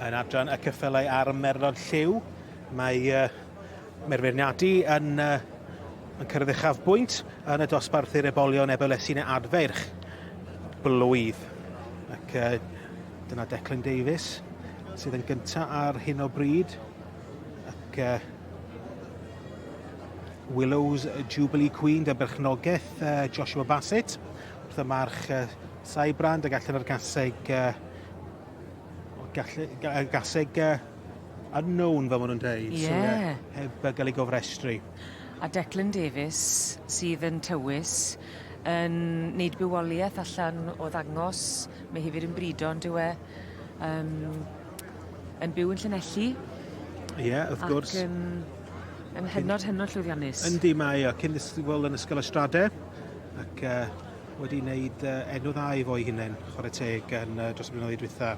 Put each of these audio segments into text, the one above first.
yn adran y Ceffylau ar y Merlod Lliw. Mae Merfeirniadu yn cyrraedd uchafbwynt yn y dosbarth i'r Ebolion Ebolesi Blwydd. Ac dyna Declan Davies sydd yn gyntaf ar hyn o bryd. Ac Willow's Jubilee Queen, dy berchnogaeth Joshua Bassett. Wrth y march Saibrand ac allan ar gaseg unknown fel maen nhw'n dweud. Yeah. So, heb gael ei gofrestru. A Declan Davies sydd yn tywys yn neud bywoliaeth allan o ddangos. Mae hefyd yn brido yn dywe. Yn byw yn Llanelli. Ie, wrth gwrs. Ac yn hynod llwyddiannus. Yndi mae cyn ddisgwyl yn Ysgol Ystrade. Ac wedi wneud enw dda i fo'i hunain, chwarae teg dros y blynyddoedd dwytha.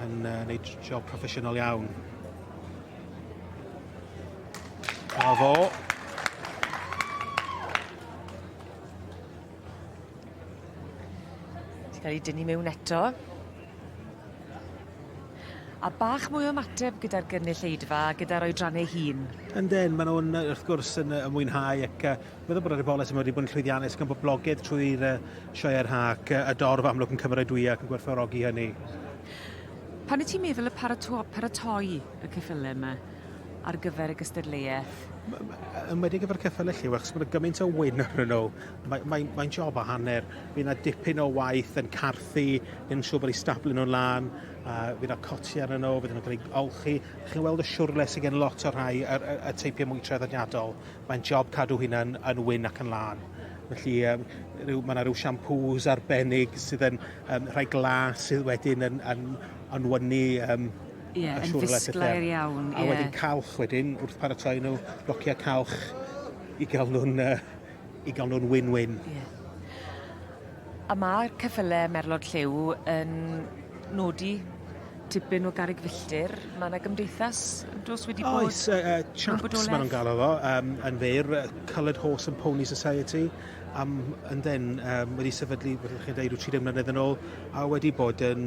Yn wneud job proffesiynol iawn. Bravo. Ti'n cael ei dynnu mewn eto. A bach mwy o mateb gyda'r gynulleidfa, gyda'r oedrannau hun. Yndyn, maen nhw'n wrth gwrs yn mwynhau ac meddwl bod yr Ebolesi wedi bod yn llwyddiannus gan boblogaidd trwy'r sioe'r ha ac y dorf amlwg yn cymeradwy ac yn gwerthfawrogi hynny. Pan wyt ti'n meddwl y paratoi y ceffylau yma ar gyfer y gystadleuaeth? Yn wedi gyfer Ceffylau Lliw, achos bod y gymaint o wyn ar nhw, mae'n job o hanner. Fydd yna dipyn o waith yn carthu, yn siŵr bod ei stablu nhw'n lan, fydd yna coti ar nhw, fydd nhw'n cael ei olchi. Chi'n weld y siwrle sydd gen lot o'r rhai y teipiau mwy traddodiadol. Mae'n job cadw hynna yn wyn ac yn lan. Felly mae yna rhyw siampws arbennig sydd yn rhai glas sydd wedyn yn wynu yn fusglair iawn. A wedyn calch wedyn, wrth paratoi nhw, blociau calch i gael nhw'n win-win. A mae'r ceffylau Merlod Lliw yn nodi tipyn o garreg filltir. Mae yna gymdeithas dros wedi bod? Oes, chaps maen nhw'n gael o fo, yn fyr, Coloured Horse and Pony Society. Yn den, wedi sefydlu, wedi chi'n dweud, 30 mlynedd yn ôl, a wedi bod yn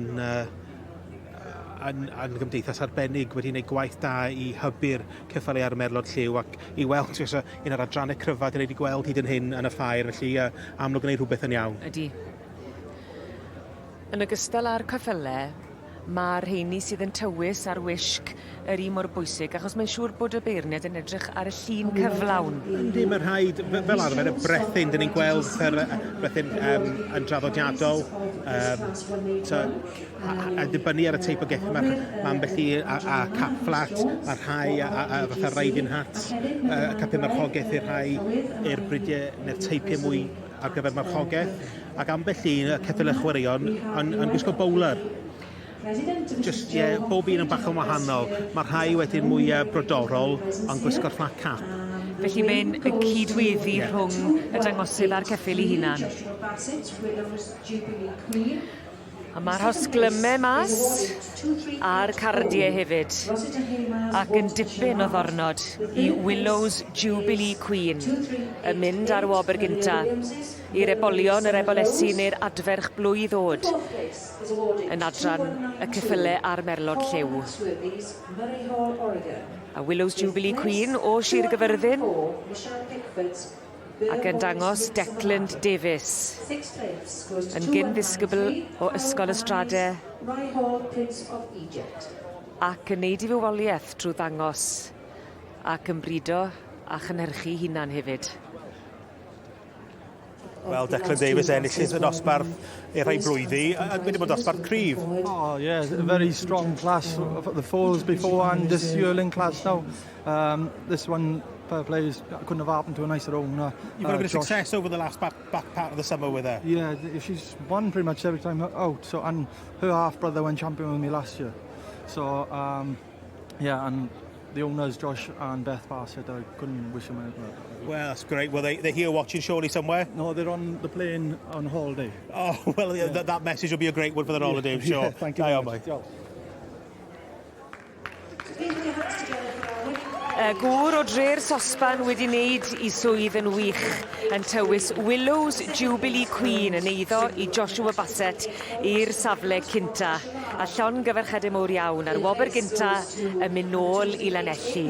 gymdeithas arbennig, wedi gwneud gwaith da i hybu'r ceffylau ar y Merlod Lliw ac i weld un o'r adrannau cryfad yn ei gweld hyd yn hyn yn y ffair, felly amlwg yn gwneud rhywbeth yn iawn. Ydy. Yn ogystal â'r ceffylau, mae'r rheini sydd yn tywys ar wisg yr un mor bwysig, achos mae'n siŵr bod y beirniad yn edrych ar y llun cyflawn. Yndi, mae'n rhaid, fel arfer, y brethyn, dyn ni'n gweld brethyn yn draddodiadol, a dibynnu ar y teip o geth, mae'n bellu a cap flat, mae'r rhai a fatha riding hats, capau marchogaeth i'r rhai i'r bridiau neu'r teipiau mwy ar gyfer marchogaeth, ac ambell un ceffylau chwaraeon yn gwisgo bowler. Bob un yn bach yn wahanol. Mae'r rhai wedyn mwy brodorol ond gwisgo'r flat cap. Felly mae'n y cydweddi rhwng y dangosydd a'r ceffyl ei hunan. A mae'r hosglymau mas a'r cardiau hefyd. Ac yn dipyn o ddornod i Willow's Jubilee Queen yn mynd ar wobr gynta i'r Ebolion, yr Ebolesi neu'r adferch blwydd o'd yn adran y ceffylau ar Merlod Lliw. A Willow's Jubilee Queen o Sir Gyfyrddin ac yn dangos Declan Davies yn gyn-ddisgybl o Ysgol Ystrade ac yn neud i fywoliaeth trwy ddangos ac yn brido a chynhyrchu hunan hefyd. Wel, Declan Davies enillydd y dosbarth i'r rhai blwyddi, wedi bod dosbarth cryf. Oh, yeah, a very strong class. The foals before and this yearling class now. This one, fair play, couldn't have happened to a nicer owner. You've had a bit of success over the last back part of the summer with her. Yeah, she's won pretty much every time out. So, and her half-brother went champion with me last year. So, yeah, and the owners, Josh and Beth Bassett, I couldn't wish them anything. Well, that's great. Well, they're here watching surely somewhere? No, they're on the plane on holiday. Oh, well, yeah. That message will be a great one for the holiday, I'm sure. Yeah, thank you very much. Gŵr o dre'r sosban wedi wneud I swydd yn wych yn tywys Willows Jubilee Queen yn eiddo I Joshua Bassett i'r safle cynta. A llongyfarchedau mowr iawn a'r wobr gynta yn mynd nôl I Lanelli.